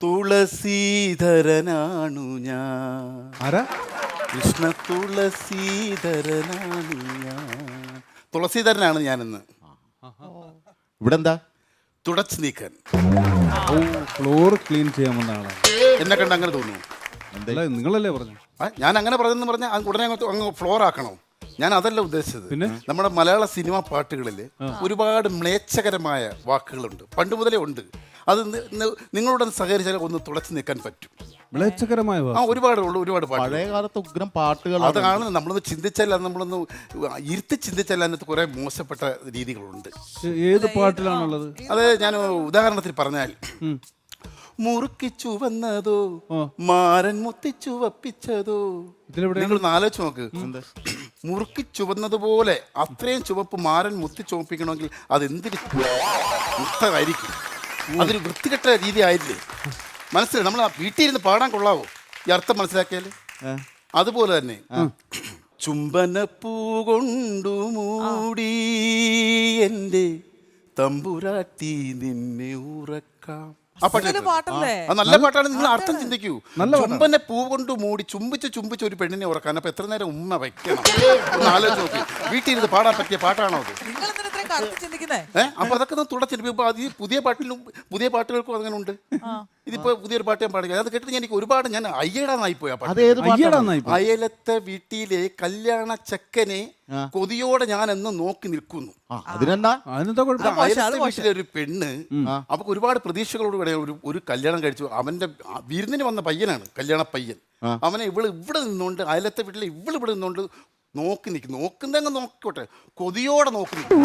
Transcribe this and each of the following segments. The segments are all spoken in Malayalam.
തുളസീധരനാണു ഞാൻ. ആരാ? കൃഷ്ണ തുളസീധരനാണു ഞാൻ. തുളസീധരനാണ് ഞാനിന്ന്. ഇവിടെ എന്താ തുടച്ചു നീക്കാൻ. ഫ്ലോർ ക്ലീൻ ചെയ്യാമെന്ന ആളാണ്. എന്നെ കണ്ട് അങ്ങനെ തോന്നുന്നു. അല്ല, നിങ്ങളല്ലേ പറഞ്ഞു? ഞാൻ അങ്ങനെ പറഞ്ഞെന്ന് പറഞ്ഞാൽ അത് ഉടനെ അങ്ങ് ഫ്ലോർ ആക്കണോ? ഞാൻ അതല്ല ഉദ്ദേശിച്ചത്. പിന്നെ നമ്മുടെ മലയാള സിനിമാ പാട്ടുകളിൽ ഒരുപാട് മ്ലേച്ഛകരമായ വാക്കുകളുണ്ട്, പണ്ട് മുതലേ ഉണ്ട്. അത് നിങ്ങളോട് സഹകരിച്ചാൽ ഒന്ന് തുളച്ചു നിൽക്കാൻ പറ്റും. മ്ലേച്ഛകരമായ ഒരുപാട് പാട്ടുകൾ. പഴയ കാലത്ത് ഉഗ്രം പാട്ടുകൾ. അതാണ് നമ്മളൊന്ന് ചിന്തിച്ചാൽ, നമ്മളൊന്ന് ഇരുത്തി ചിന്തിച്ചാൽ അതിനകത്ത് കുറെ മോശപ്പെട്ട രീതികളുണ്ട്. ഏത് പാട്ടിലാണുള്ളത്? അത് ഞാൻ ഉദാഹരണത്തിന് പറഞ്ഞാൽ, മുറുക്കിച്ചു വന്നതോ മാരൻ മുത്തിച്ചു വപ്പിച്ചതോ. നിങ്ങൾ ആലോചിച്ച് നോക്ക്, മുറുക്കി ചുവന്നതുപോലെ അത്രയും ചുവപ്പ് മാരൻ മുത്തി ചുവപ്പിക്കണമെങ്കിൽ അതെന്തിന് മുത്തമായിരിക്കും? അതൊരു വൃത്തികെട്ട രീതി ആയില്ലേ? മനസ്സിലായി? നമ്മൾ വീട്ടിൽ ഇരുന്ന് പാടാൻ കൊള്ളാവോ ഈ അർത്ഥം മനസ്സിലാക്കിയാൽ? അതുപോലെ തന്നെ ചുംബനപ്പൂ കൊണ്ടു മൂടി എൻ്റെ തമ്പുരാട്ടി നിന്നെ ഉറക്കാം. ആ പാട്ട് നല്ല പാട്ടാണ്. നിങ്ങൾ അർത്ഥം ചിന്തിക്കൂ. ചുംബനെ പൂ കൊണ്ട് മൂടി ചുംബിച്ച് ഒരു പെണ്ണിനെ ഉറക്കാൻ അപ്പൊ എത്ര നേരം ഉമ്മ വയ്ക്കണം? ഒന്ന് ആലോചിച്ച് നോക്കി. വീട്ടിൽ ഇരുന്ന് പാടാൻ പറ്റിയ പാട്ടാണോ അത്? അപ്പൊ അതൊക്കെ തുടച്ചിരിക്കും. പുതിയ പാട്ടുകൾക്കും അങ്ങനെ ഉണ്ട്. ഇതിപ്പോ പുതിയൊരു പാട്ട് ഞാൻ പാടുക, അത് കേട്ടിട്ട് എനിക്ക് ഒരുപാട് ഞാൻ അയ്യടാന്നായി പോയി. അയലത്തെ വീട്ടിലെ കല്യാണ ചെക്കനെ കൊതിയോടെ ഞാൻ എന്ന് നോക്കി നിൽക്കുന്നു. അയലത്തെ വീട്ടിലെ ഒരു പെണ്ണ്, അവർക്ക് ഒരുപാട് പ്രതീക്ഷകളോട് കൂടെ ഒരു കല്യാണം കഴിച്ചു. അവന്റെ വിരുന്നിന് വന്ന പയ്യനാണ്, കല്യാണ പയ്യൻ. അവനെ ഇവിടെ നിന്നുകൊണ്ട്, അയലത്തെ വീട്ടിലെ ഇവിടെ നിന്നുകൊണ്ട് നോക്കി നിൽക്കും. നോക്കുന്നതങ്ങ് നോക്കിക്കോട്ടെ, കൊതിയോടെ നോക്കി നിൽക്കും.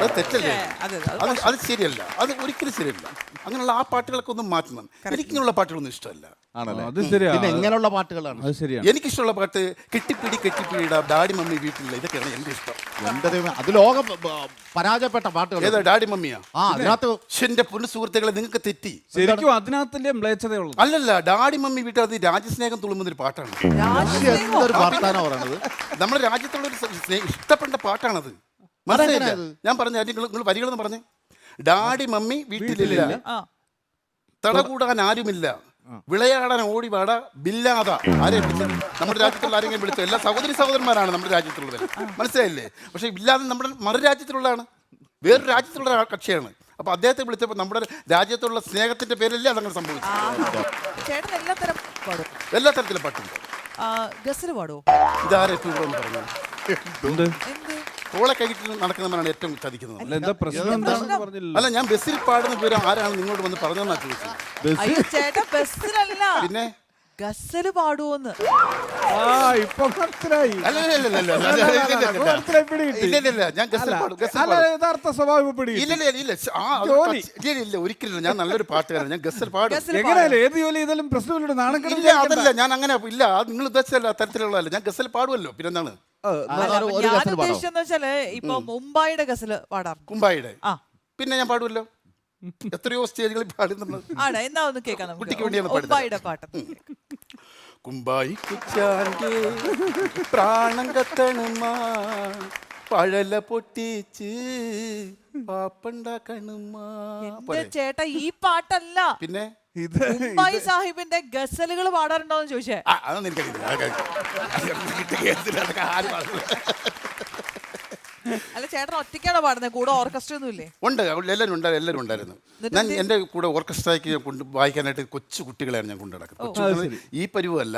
അത് തെറ്റല്ലേ? അത് ശരിയല്ല, അത് ഒരിക്കലും ശരിയല്ല. അങ്ങനെയുള്ള ആ പാട്ടുകളൊക്കെ ഒന്നും മാറ്റണം. എനിക്കിങ്ങനെയുള്ള പാട്ടുകളൊന്നും ഇഷ്ടമല്ല. എങ്ങനെയുള്ള പാട്ടുകളാണ്? എനിക്കിഷ്ടമുള്ള പാട്ട് കെട്ടിപ്പിടിയുടെ ഡാഡി മമ്മി വീട്ടിലുള്ള, ഇതൊക്കെയാണ് എന്റെ ഇഷ്ടം. അത് ലോകം പരാജയപ്പെട്ട പാട്ടുകൾ. ഏതാ ഡാഡി മമ്മിയാ? എന്റെ പൊന്നു സുഹൃത്തുക്കളെ, നിങ്ങൾക്ക് തെറ്റി. ശരിക്കും അതിനകത്തല്ലേ മ്ലേച്ഛതയുള്ളത്? അല്ലല്ല, ഡാഡി മമ്മി വീട്ടിൽ അത് രാജ്യസ്നേഹം തുളുമ്പുന്നൊരു പാട്ടാണ്. നമ്മുടെ രാജ്യത്തുള്ള ഒരു ഇഷ്ടപ്പെട്ട പാട്ടാണത്. മനസ്സിലായില്ല? ഞാൻ പറഞ്ഞ നിങ്ങൾ വരികളെന്ന് പറഞ്ഞേ. ഡാഡി മമ്മി വീട്ടിലില്ല, തടകൂടാൻ ആരുമില്ല, വിളയാടാൻ ഓടി വാട ബില്ലാത. ആരെ വിളിച്ചത്? നമ്മുടെ രാജ്യത്തുള്ള ആരെങ്കിലും വിളിച്ചത്? എല്ലാ സഹോദരന്മാരാണ് നമ്മുടെ രാജ്യത്തുള്ളവർ. മനസ്സിലായില്ലേ? പക്ഷെ ഇല്ലാതെ നമ്മുടെ മറു രാജ്യത്തിലുള്ളതാണ്, വേറൊരു രാജ്യത്തുള്ള കക്ഷിയാണ്. അപ്പൊ അദ്ദേഹത്തെ വിളിച്ചപ്പോൾ നമ്മുടെ രാജ്യത്തുള്ള സ്നേഹത്തിന്റെ പേരല്ലേ അതങ്ങനെ സംഭവിച്ചു. എല്ലാ തരത്തിലും പാട്ടുണ്ട്. ഇതാരെ പറഞ്ഞു തോളെ കൈകിട്ട് നടക്കുന്നവരാണ് ഏറ്റവും ചതിക്കുന്നത്. അല്ല, ഞാൻ ബസ്സിൽ പാടുന്ന പേര് ആരാണ് നിങ്ങളോട് വന്ന് പറഞ്ഞതെന്നാ ചോദിച്ചത്. പിന്നെ ഗസല് പാടുവോന്ന്? ഞാൻ ഗസൽ പാടും. ഒരിക്കലും ഞാൻ നല്ലൊരു പാട്ടുകാരൻ, ഞാൻ ഗസൽ പാടും. അതല്ല, ഞാൻ അങ്ങനെ ഇല്ല, നിങ്ങൾ ഉദ്ദേശിച്ചല്ല തരത്തിലുള്ളതല്ല. ഞാൻ ഗസൽ പാടുമല്ലോ, പിന്നെന്താണ്? ഇപ്പൊ മുംബൈയുടെ ഗസല് പാടാം. മുംബൈയുടെ പിന്നെ ഞാൻ പാടുമല്ലോ, എത്രയോ സ്റ്റേജുകളിൽ പാടുന്നുണ്ട്. കുട്ടിക്ക് വേണ്ടിയാണ് പാട്ട്. കുമ്പായി കുച്ചാൻ്റെ പ്രാണം കത്തണുമാ, പഴല പൊട്ടിച്ച് പാപ്പണ്ടാക്കണുമാ. ചേട്ടാ, ഈ പാട്ടല്ല, പിന്നെ മുംബൈ സാഹിബിന്റെ ഗസലുകൾ പാടാറുണ്ടോന്ന് ചോദിച്ചേ. അതൊന്നും എനിക്കറിയില്ല. അല്ല, ചേട്ടൻ ഒറ്റയ്ക്കാണോ പാടുന്നത്? കൂടെ ഓർക്കസ്ട്ര ഒന്നും ഇല്ലേ? ഉണ്ട്, എല്ലാവരും ഉണ്ടായിരുന്നു. ഞാൻ എൻ്റെ കൂടെ ഓർക്കസ്ട്രയ്ക്ക് കൊണ്ട് വായിക്കാനായിട്ട് കൊച്ചു കുട്ടികളെയാണ് ഞാൻ കൊണ്ടു നടക്കുന്നത്. ഈ പരിവല്ല,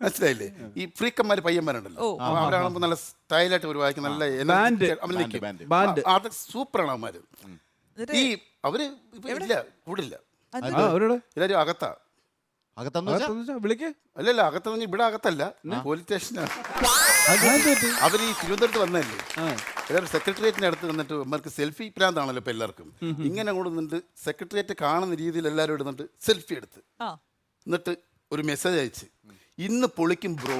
മനസ്സിലായില്ലേ? ഈ ഫ്രീക്കന്മാര് പയ്യന്മാരുണ്ടല്ലോ, അവരാകുമ്പോൾ നല്ല സ്റ്റൈലായിട്ട് ഒരു വായിക്കും, നല്ല അത് സൂപ്പറാണ് അവന്മാര്. ഈ അവര് ഇല്ല, കൂടില്ല, എല്ലാവരും അകത്താ. അല്ലല്ല, അകത്തെന്ന് ഇവിടെ അകത്തല്ല, പോലീസ് സ്റ്റേഷനാണ്. അവര് ഈ തിരുവനന്തപുരത്ത് വന്നല്ലേ, എല്ലാവരും സെക്രട്ടേറിയറ്റിന്റെ അടുത്ത് വന്നിട്ട് അവർക്ക് സെൽഫി പ്രാന്താണല്ലോ ഇപ്പൊ എല്ലാവർക്കും. ഇങ്ങനെ അങ്ങോട്ട് നിന്നിട്ട് സെക്രട്ടേറിയറ്റ് കാണുന്ന രീതിയിൽ എല്ലാവരും എടുത്തിട്ട് സെൽഫി എടുത്ത് എന്നിട്ട് ഒരു മെസ്സേജ് അയച്ച്, ഇന്ന് പൊളിക്കും ബ്രോ.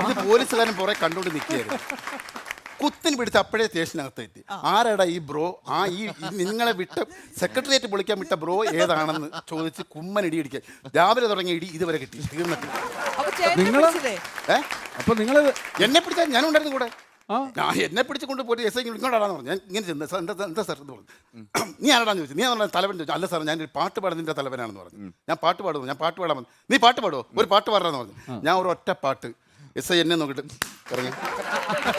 ഇത് പോലീസുകാരൻ പുറകെ കണ്ടുകൊണ്ട് നിൽക്കുകയായിരുന്നു. കുത്തിന് പിടിച്ച് അപ്പോഴേ സ്റ്റേഷനകത്ത് എത്തി. ആരാടാ ഈ ബ്രോ? ഈ നിങ്ങളെ വിട്ട സെക്രട്ടേറിയറ്റ് പൊളിക്കാൻ വിട്ട ബ്രോ ഏതാണെന്ന് ചോദിച്ച് കുമ്മൻ ഇടി അടിക്കാൻ. രാവിലെ തുടങ്ങിയ ഇടി ഇതുവരെ കിട്ടി, തീർന്നിട്ട്. അപ്പൊ നിങ്ങൾ എന്നെ പിടിച്ചാൽ ഞാനും ഉണ്ടായിരുന്നു കൂടെ. ഞാൻ എന്നെ പിടിച്ച് കൊണ്ട് പോയിട്ട് എസ് ഐ ഇങ്ങോട്ടാണെന്ന് പറഞ്ഞു. ഞാൻ ഇങ്ങനെ ചെന്ന് സാർ എന്താ സാർ എന്ന് പറഞ്ഞു. നീ ആരാടാന്ന് ചോദിച്ചു. നീ പറഞ്ഞ തലവൻ ചോദിച്ചു. അല്ല സാർ ഞാൻ ഒരു പാട്ട് പാടുന്നതിൻ്റെ തലവനാണെന്ന് പറഞ്ഞു. ഞാൻ പാട്ട് പാടുന്നു. ഞാൻ പാട്ട് പാടാൻ വന്നു. നീ പാട്ട് പാടുമോ? ഒരു പാട്ട് പാടാന്ന് പറഞ്ഞു. ഞാൻ ഒരു ഒറ്റ പാട്ട് എസ് ഐ എന്നെ നോക്കിയിട്ട് ഇറങ്ങി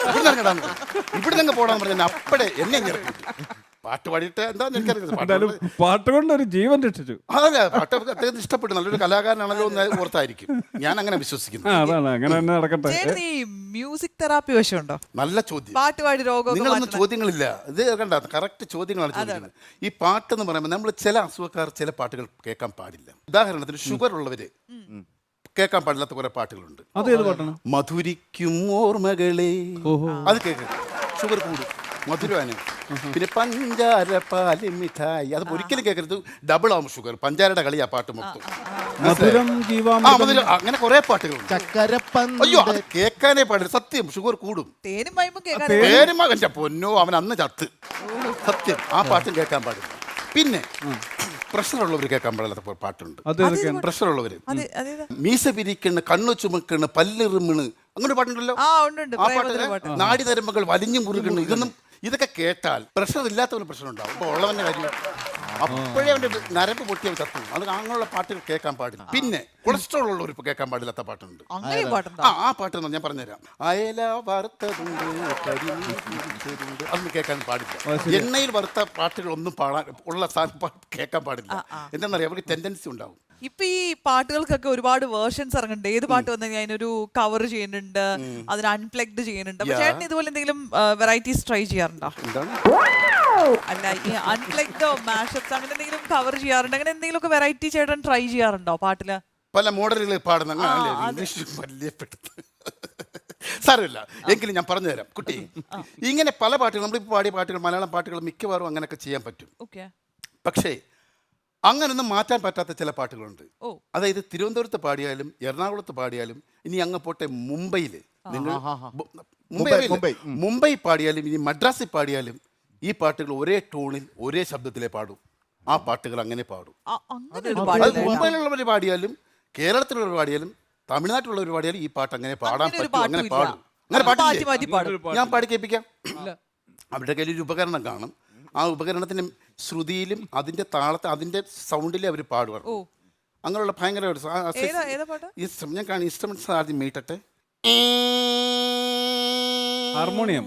ഇവിടെ ഇറങ്ങടാന്ന് പറഞ്ഞു. ഇവിടെ നിന്ന് പോടാന്ന് പറഞ്ഞു. അപ്പടെ എന്നെ ഇങ്ങനെ പാട്ട് പാടിയിട്ട് എന്താന്ന് എനിക്കറിയാം. പാട്ട് കൊണ്ട് ഒരു ജീവൻ രക്ഷിച്ചു. അതല്ല, പാട്ട് അദ്ദേഹത്തിന് ഇഷ്ടപ്പെട്ടു. നല്ലൊരു കലാകാരനാണല്ലോ എന്ന് ഓർത്തായിരിക്കും. ഞാൻ അങ്ങനെ വിശ്വസിക്കുന്നു. അതാണ്, അങ്ങനെ തന്നെ നടക്കട്ടെ. ചേട്ടന് ഈ മ്യൂസിക് തെറാപ്പി വശമുണ്ടോ? നല്ല ചോദ്യം. പാട്ട് പാടി രോഗം നിങ്ങളൊന്നും ചോദ്യങ്ങളില്ല. ഇത് കണ്ട കറക്റ്റ് ചോദ്യങ്ങളാണ് ചോദിക്കുന്നത്. ഈ പാട്ടെന്ന് പറയുമ്പോൾ നമ്മൾ ചില അസുഖക്കാർ ചില പാട്ടുകൾ കേൾക്കാൻ പാടില്ല. ഉദാഹരണത്തിന് ഷുഗർ ഉള്ളവര് കേൾക്കാൻ പാടില്ലാത്ത കുറെ പാട്ടുകളുണ്ട്. അതേത് പാട്ടാണ്? മധുരിക്കും ഓർമ്മകളെ, അത് കേൾക്കുക. ഷുഗർ കൂടും, മധുരമാണ്. പിന്നെ പഞ്ചാര പാല് മിഠായി, അത് ഒരിക്കലും കേൾക്കരുത്. ഡബിൾ ആവും ഷുഗർ. പഞ്ചാരയുടെ കളി ആ പാട്ട് മൊത്തം. മധുരം അങ്ങനെ കുറെ പാട്ടുകളുണ്ട്. അയ്യോ, അത് കേൾക്കാനേ പാടില്ല. സത്യം, ഷുഗർ കൂടും. തേനും മൈമും കേൾക്കാൻ എന്റെ പൊന്നോ, അവൻ അന്ന് ചത്ത്. സത്യം, ആ പാട്ടും കേൾക്കാൻ പാടില്ല. പിന്നെ പ്രഷറുള്ളവർ കേൾക്കാൻ പാടില്ലാത്ത പാട്ടുണ്ട്. പ്രഷറുള്ളവര് മീശ പിരിക്കണ്, കണ്ണു ചുമക്കണ്, പല്ലിറുമണ്, അങ്ങനെ പാട്ടുണ്ടല്ലോ. ആ പാട്ട് നാടി നരമ്പുകൾ വലിഞ്ഞു മുറുകണ്. ഇതൊക്കെ കേട്ടാൽ പ്രഷർ ഇല്ലാത്തവന് പ്രശ്നം ഉണ്ടാവും. അപ്പോൾ ഉള്ളവന്റെ കാര്യം അപ്പോഴേ അവന്റെ നരമ്പ് പൊട്ടിയ ചത്തു. അത് അങ്ങനെയുള്ള പാട്ടുകൾ കേൾക്കാൻ പാടില്ല. പിന്നെ കൊളസ്ട്രോൾ ഉള്ളവർ ഇപ്പൊ കേൾക്കാൻ പാടില്ലാത്ത പാട്ടുണ്ട്. ആ പാട്ട് ഞാൻ പറഞ്ഞുതരാം. അയല വറുത്തതുണ്ട്, കരിമീനുണ്ട്, അതൊന്നും കേൾക്കാൻ പാടില്ല. എണ്ണയിൽ വറുത്ത പാട്ടുകളൊന്നും പാടാൻ ഉള്ള കേൾക്കാൻ പാടില്ല. എന്താണെന്നറിയാം, അവർക്ക് ടെൻഡൻസി ഉണ്ടാവും. ഇപ്പൊ ഈ പാട്ടുകൾക്കൊക്കെ ഒരുപാട് വേർഷൻസ് ഇറങ്ങുന്നുണ്ട്. ഏത് പാട്ട് വന്നു കഴിഞ്ഞാൽ അതിനൊരു കവർ ചെയ്യുന്നുണ്ട്, അതിന് അൺപ്ലഗ്ഡ് ചെയ്യുന്നുണ്ട്. അപ്പൊ ചേട്ടൻ ഇതുപോലെ എന്തെങ്കിലും വെറൈറ്റീസ് ട്രൈ ചെയ്യാറുണ്ടോ? അല്ല, ഈ അൺപ്ലഗ്ഡോ മാഷപ്സ് അങ്ങനെ എന്തെങ്കിലും കവർ ചെയ്യാറുണ്ട്? അങ്ങനെ എന്തെങ്കിലും ഒക്കെ വെറൈറ്റി ചേട്ടൻ ട്രൈ ചെയ്യാറുണ്ടോ പാട്ടില്? പല മോഡലുകൾ പാടുന്ന സാരമില്ല, എങ്കിലും ഞാൻ പറഞ്ഞു തരാം കുട്ടി. ഇങ്ങനെ പല പാട്ടുകൾ നമ്മളിപ്പോൾ പാടിയ പാട്ടുകൾ, മലയാളം പാട്ടുകൾ മിക്കവാറും അങ്ങനെയൊക്കെ ചെയ്യാൻ പറ്റും. പക്ഷേ അങ്ങനൊന്നും മാറ്റാൻ പറ്റാത്ത ചില പാട്ടുകളുണ്ട്. അതായത് തിരുവനന്തപുരത്ത് പാടിയാലും എറണാകുളത്ത് പാടിയാലും, ഇനി അങ്ങ് പോട്ടെ മുംബൈയിൽ, നിങ്ങൾ മുംബൈ പാടിയാലും ഇനി മദ്രാസിൽ പാടിയാലും ഈ പാട്ടുകൾ ഒരേ ടോണിൽ ഒരേ ശബ്ദത്തിലേ പാടും. ആ പാട്ടുകൾ അങ്ങനെ പാടും. മുംബൈയിലുള്ളവർ പാടിയാലും കേരളത്തിലുള്ളവർ പാടിയാലും തമിഴ്നാട്ടിലുള്ളവർ പാടിയാലും ഈ പാട്ട് അങ്ങനെ പാടാൻ പറ്റും. അങ്ങനെ പാടും. അങ്ങനെ പാട്ടില്ല, ഞാൻ പാടി കേൾപ്പിക്കാം. അവരുടെ കയ്യിൽ ഒരു ഉപകരണം കാണും. ആ ഉപകരണത്തിന്റെ ശ്രുതിയിലും അതിന്റെ താളത്തിൽ അതിന്റെ സൗണ്ടിലും അവർ പാടുവാർ. അങ്ങനെയുള്ള ഭയങ്കര ഞാൻ കാണും. ഇൻസ്ട്രുമെന്റ്സ് ആദ്യം മീട്ടട്ടെ. ഹാർമോണിയം.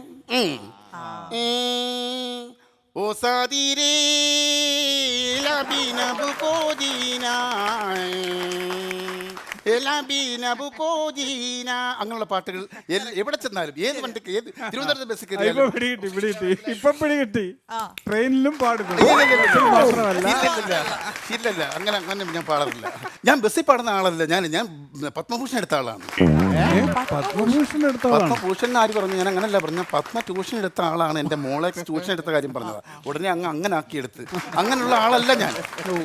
ഓ സാദിരേ ലബിനബു കോദീന അങ്ങനെയുള്ള പാട്ടുകൾ എവിടെ ചെന്നാലും, ഏത് വണ്ടിക്ക്, ഏത് തിരുവനന്തപുരത്ത് ബസ് ട്രെയിനിലും ഇല്ലല്ല, അങ്ങനെ ഞാൻ പാടാറില്ല. ഞാൻ ബസ്സിൽ പാടുന്ന ആളല്ല. ഞാൻ പത്മഭൂഷൺ എടുത്ത ആളാണ്. പത്മഭൂഷൺ ആര് പറഞ്ഞു? ഞാൻ അങ്ങനല്ല പറഞ്ഞു. പത്മ ട്യൂഷൻ എടുത്ത ആളാണ്. എൻ്റെ മോളെ ട്യൂഷൻ എടുത്ത കാര്യം പറഞ്ഞത്. ഉടനെ അങ്ങനെ ആക്കിയെടുത്ത്. അങ്ങനെയുള്ള ആളല്ല ഞാൻ.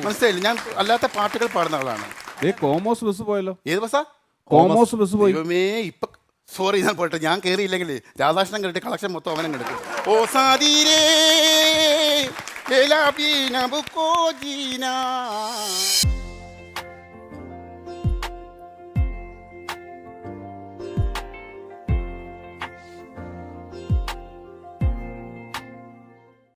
മനസ്സിലായില്ല. ഞാൻ അല്ലാത്ത പാട്ടുകൾ പാടുന്ന ആളാണ്. കോമോസ് ബസ് പോയല്ലോ. ഏത് ബസ്സാ? കോമോസ് ബസ് പോയി. ഇപ്പൊ സോറി, ഞാൻ പോട്ടെ. ഞാൻ കയറിയില്ലെങ്കിൽ രാധാകൃഷ്ണൻ കയറിയിട്ട് കളക്ഷൻ മൊത്തം അവനെ എടുക്കും. ഓ സാദീരേ